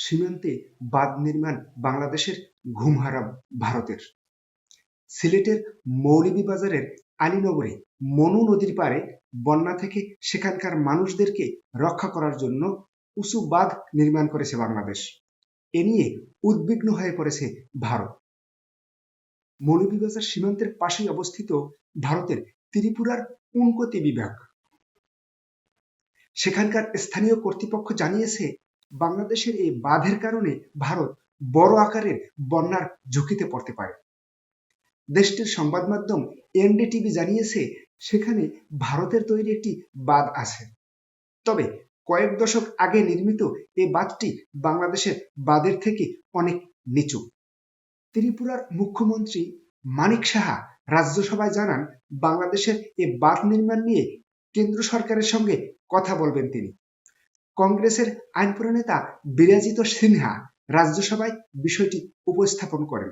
সীমান্তে বাঁধ নির্মাণ বাংলাদেশের ঘুমহারাম ভারতের। সিলেটের মৌলভীবাজারের আলীনগরে মনু নদীর পাড়ে বন্যা থেকে সেখানকার মানুষদেরকে রক্ষা করার জন্য উঁচু বাঁধ নির্মাণ করেছে বাংলাদেশ। এ নিয়ে উদ্বিগ্ন হয়ে পড়েছে ভারত। মৌলভীবাজার সীমান্তের পাশেই অবস্থিত ভারতের ত্রিপুরার উনকোতি বিভাগ। সেখানকার স্থানীয় কর্তৃপক্ষ জানিয়েছে, বাংলাদেশের এই বাঁধের কারণে ভারত বড় আকারের বন্যার ঝুঁকিতে পড়তে পারে। দেশটির সংবাদ মাধ্যম এনডিটিভি জানিয়েছে, সেখানে ভারতের তৈরি একটি বাঁধ আছে। তবে কয়েক দশক আগে নির্মিত এই বাঁধটি বাংলাদেশের বাঁধের থেকে অনেক নিচু। ত্রিপুরার মুখ্যমন্ত্রী মানিক সাহা রাজ্যসভায় জানান, বাংলাদেশের এই বাঁধ নির্মাণ নিয়ে কেন্দ্র সরকারের সঙ্গে কথা বলবেন তিনি। কংগ্রেসের আইন প্রণেতা বিরাজিত সিনহা রাজ্যসভায় বিষয়টি উপস্থাপন করেন।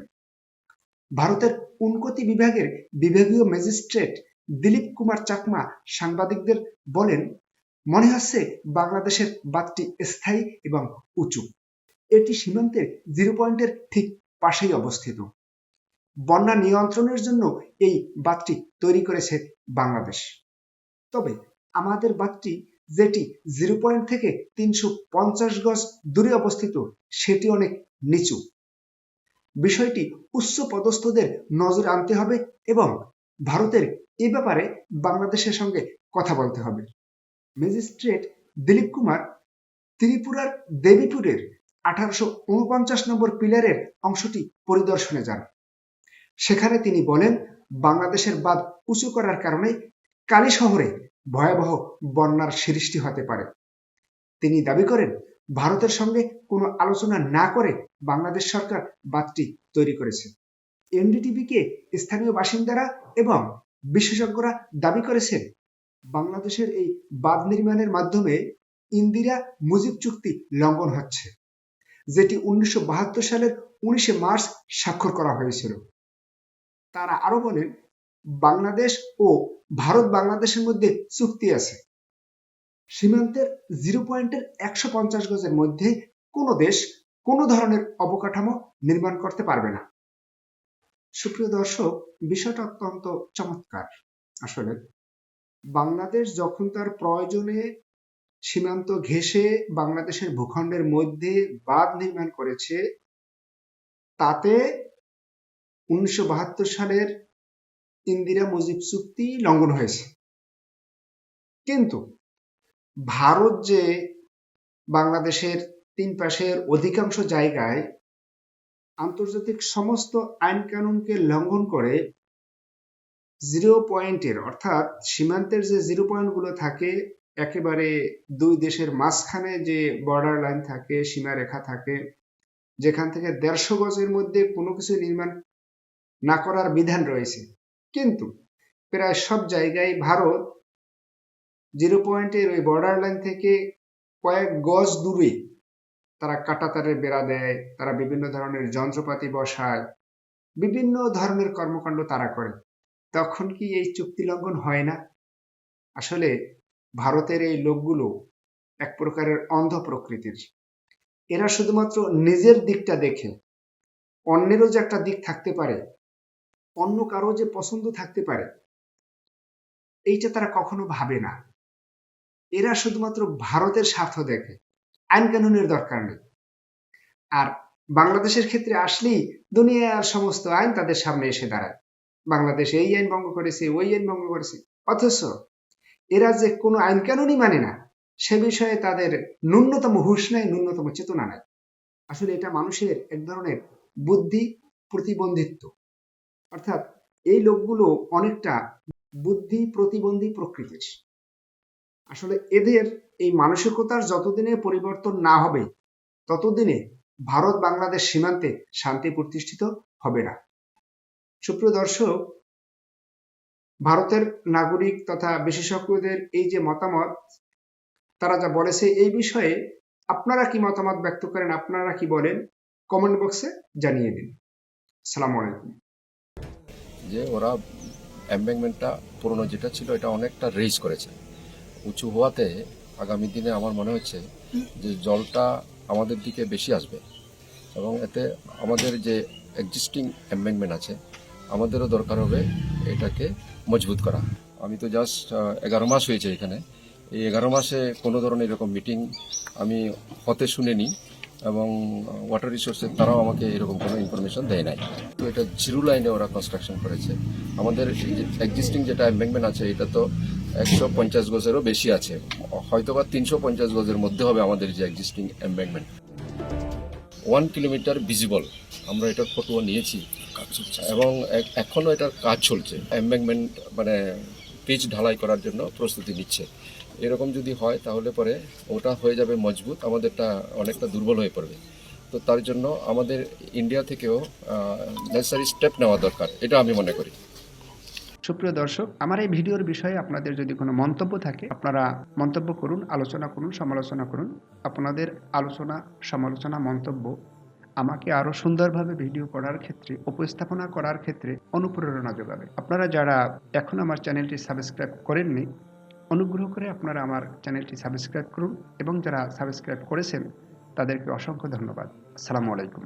ভারতের উনকোতি বিভাগের বিভাগীয় ম্যাজিস্ট্রেট দিলীপ কুমার চাকমা সাংবাদিকদের বলেন, মনে হচ্ছে বাংলাদেশের বাঁধটি স্থায়ী এবং উঁচু। এটি সীমান্তের জিরো পয়েন্টের ঠিক পাশেই অবস্থিত। বন্যা নিয়ন্ত্রণের জন্য এই বাঁধটি তৈরি করেছে বাংলাদেশ। তবে আমাদের বাঁধটি, যেটি জিরো পয়েন্ট থেকে 350 গজ দূরে অবস্থিত, সেটি অনেক নিচু। বিষয়টি উচ্চ পদস্থদের নজর আনতে হবে এবং ভারতের এ ব্যাপারে বাংলাদেশের সঙ্গে কথা বলতে হবে। ম্যাজিস্ট্রেট দিলীপ কুমার ত্রিপুরার দেবীপুরের 1849 নম্বর পিলারের অংশটি পরিদর্শনে যান। সেখানে তিনি বলেন, বাংলাদেশের বাঁধ উঁচু করার কারণে কালী শহরে ভয়াবহ বন্যার সৃষ্টি হতে পারে। তিনি দাবি করেন, ভারতের সঙ্গে কোনো আলোচনা না করে বাংলাদেশ সরকার বাঁধটি তৈরি করেছে। এনডিটিভিকে স্থানীয় বাসিন্দারা এবং বিশেষজ্ঞরা দাবি করেছেন, বাংলাদেশের এই বাঁধ নির্মাণের মাধ্যমে ইন্দিরা মুজিব চুক্তি লঙ্ঘন হচ্ছে, যেটি 1972 সালের 19 মার্চ স্বাক্ষর করা হয়েছিল। তারা আরো বলেন, বাংলাদেশ ও ভারত বাংলাদেশের মধ্যে চুক্তি আছে। সীমান্তের জিরো পয়েন্টের 150 গজের মধ্যে কোনো দেশ কোনো ধরনের অবকাঠামো নির্মাণ করতে পারবে না। সুপ্রিয় দর্শক, বিষয়টা অত্যন্ত চমৎকার। আসলে বাংলাদেশ যখন তার প্রয়োজনে সীমান্ত ঘেঁষে বাংলাদেশের ভূখণ্ডের মধ্যে বাঁধ নির্মাণ করেছে, তাতে 1972 সালের ইন্দিরা মুজিব চুক্তি লঙ্ঘন হয়েছে। কিন্তু ভারত যে বাংলাদেশের 3 পাশের অধিকাংশ জায়গায় আন্তর্জাতিক সমস্ত আইন কানুনকে লঙ্ঘন করে জিরো পয়েন্টের, অর্থাৎ সীমান্তের যে জিরো পয়েন্টগুলো থাকে, একেবারে দুই দেশের মাঝখানে যে বর্ডার লাইন থাকে, সীমারেখা থাকে, যেখান থেকে 150 গজের মধ্যে কোনো কিছু নির্মাণ না করার বিধান রয়েছে, কিন্তু প্রায় সব জায়গায় ভারত জিরো পয়েন্টের ওই বর্ডার লাইন থেকে কয়েক গজ দূরে তারা কাঁটাতারের বেড়া দেয়, তারা বিভিন্ন ধরনের যন্ত্রপাতি বসায়, বিভিন্ন ধরনের কর্মকাণ্ড তারা করে। তখন কি এই চুক্তি লঙ্ঘন হয় না? আসলে ভারতের এই লোকগুলো এক প্রকারের অন্ধ প্রকৃতির। এরা শুধুমাত্র নিজের দিকটা দেখে, অন্যেরও যে একটা দিক থাকতে পারে, অন্য কারো যে পছন্দ থাকতে পারে, এইটা তারা কখনো ভাবে না। এরা শুধুমাত্র ভারতের স্বার্থ দেখে, আইন কানুনের দরকার নেই। আর বাংলাদেশের ক্ষেত্রে আসলেই দুনিয়ার সমস্ত আইন তাদের সামনে এসে দাঁড়ায়। বাংলাদেশ এই আইন ভঙ্গ করেছে, ওই আইন ভঙ্গ করেছে, অথচ এরা যে কোনো আইন কানুনই মানে না, সে বিষয়ে তাদের ন্যূনতম হুঁশ নাই, ন্যূনতম চেতনা নাই। আসলে এটা মানুষের এক ধরনের বুদ্ধি প্রতিবন্ধিত্ব, অর্থাৎ এই লোকগুলো অনেকটা বুদ্ধি প্রতিবন্ধী প্রকৃতির। আসলে এদের এই মানসিকতার যতদিনে পরিবর্তন না হবে, ততদিনে ভারত বাংলাদেশ সীমান্তে শান্তি প্রতিষ্ঠিত হবে না। সুপ্রিয় দর্শক, ভারতের নাগরিক তথা বিশেষজ্ঞদের এই যে মতামত, তারা যা বলেছে এই বিষয়ে আপনারা কি মতামত ব্যক্ত করেন, আপনারা কি বলেন, কমেন্ট বক্সে জানিয়ে দিন। আসসালামু আলাইকুম। যে ওরা এমব্যাঙ্কমেন্টটা পুরনো যেটা ছিল এটা অনেকটা রেজ করেছে, উঁচু হওয়াতে আগামী দিনে আমার মনে হচ্ছে যে জলটা আমাদের দিকে বেশি আসবে এবং এতে আমাদের যে এক্সিস্টিং এমবেঙ্কমেন্ট আছে আমাদেরও দরকার হবে এটাকে মজবুত করা। আমি তো জাস্ট 11 মাস হয়েছে এখানে। এই 11 মাসে কোনো ধরনের এরকম মিটিং আমি হতে শুনিনি এবং ওয়াটার রিসোর্সের তারাও আমাকে এরকম কোনো ইনফরমেশন দেয় নাই। তো এটা জিরো লাইনে ওরা কনস্ট্রাকশন করেছে। আমাদের এক্সিস্টিং যেটা এমবেঙ্কমেন্ট আছে এটা তো 150 গজেরও বেশি আছে, হয়তোবা 350 গজের মধ্যে হবে আমাদের যে এক্সিস্টিং এমবেঙ্কমেন্ট। 1 কিলোমিটার ভিজিবল, আমরা এটার ফটোও নিয়েছি এবং এখনও এটার কাজ চলছে। এমবেঙ্কমেন্ট মানে পিচ ঢালাই করার জন্য প্রস্তুতি নিচ্ছে। এরকম যদি হয় তাহলে পরে ওটা হয়ে যাবে মজবুত, আমাদেরটা অনেকটা দুর্বল হয়ে পড়বে। তো তার জন্য আমাদের ইন্ডিয়া থেকেও নেসেসারি স্টেপ নেওয়া দরকার, এটা আমি মনে করি। সুপ্রিয় দর্শক, আমার এই ভিডিওর বিষয়ে আপনাদের যদি কোনো মন্তব্য থাকে আপনারা মন্তব্য করুন, আলোচনা করুন, সমালোচনা করুন। আপনাদের আলোচনা, সমালোচনা, মন্তব্য আমাকে আরও সুন্দরভাবে ভিডিও করার ক্ষেত্রে, উপস্থাপনা করার ক্ষেত্রে অনুপ্রেরণা যোগাবে। আপনারা যারা এখন আমার চ্যানেলটি সাবস্ক্রাইব করেননি, অনুগ্রহ করে আপনারা আমার চ্যানেলটি সাবস্ক্রাইব করুন এবং যারা সাবস্ক্রাইব করেছেন তাদেরকে অসংখ্য ধন্যবাদ। আসসালামু আলাইকুম।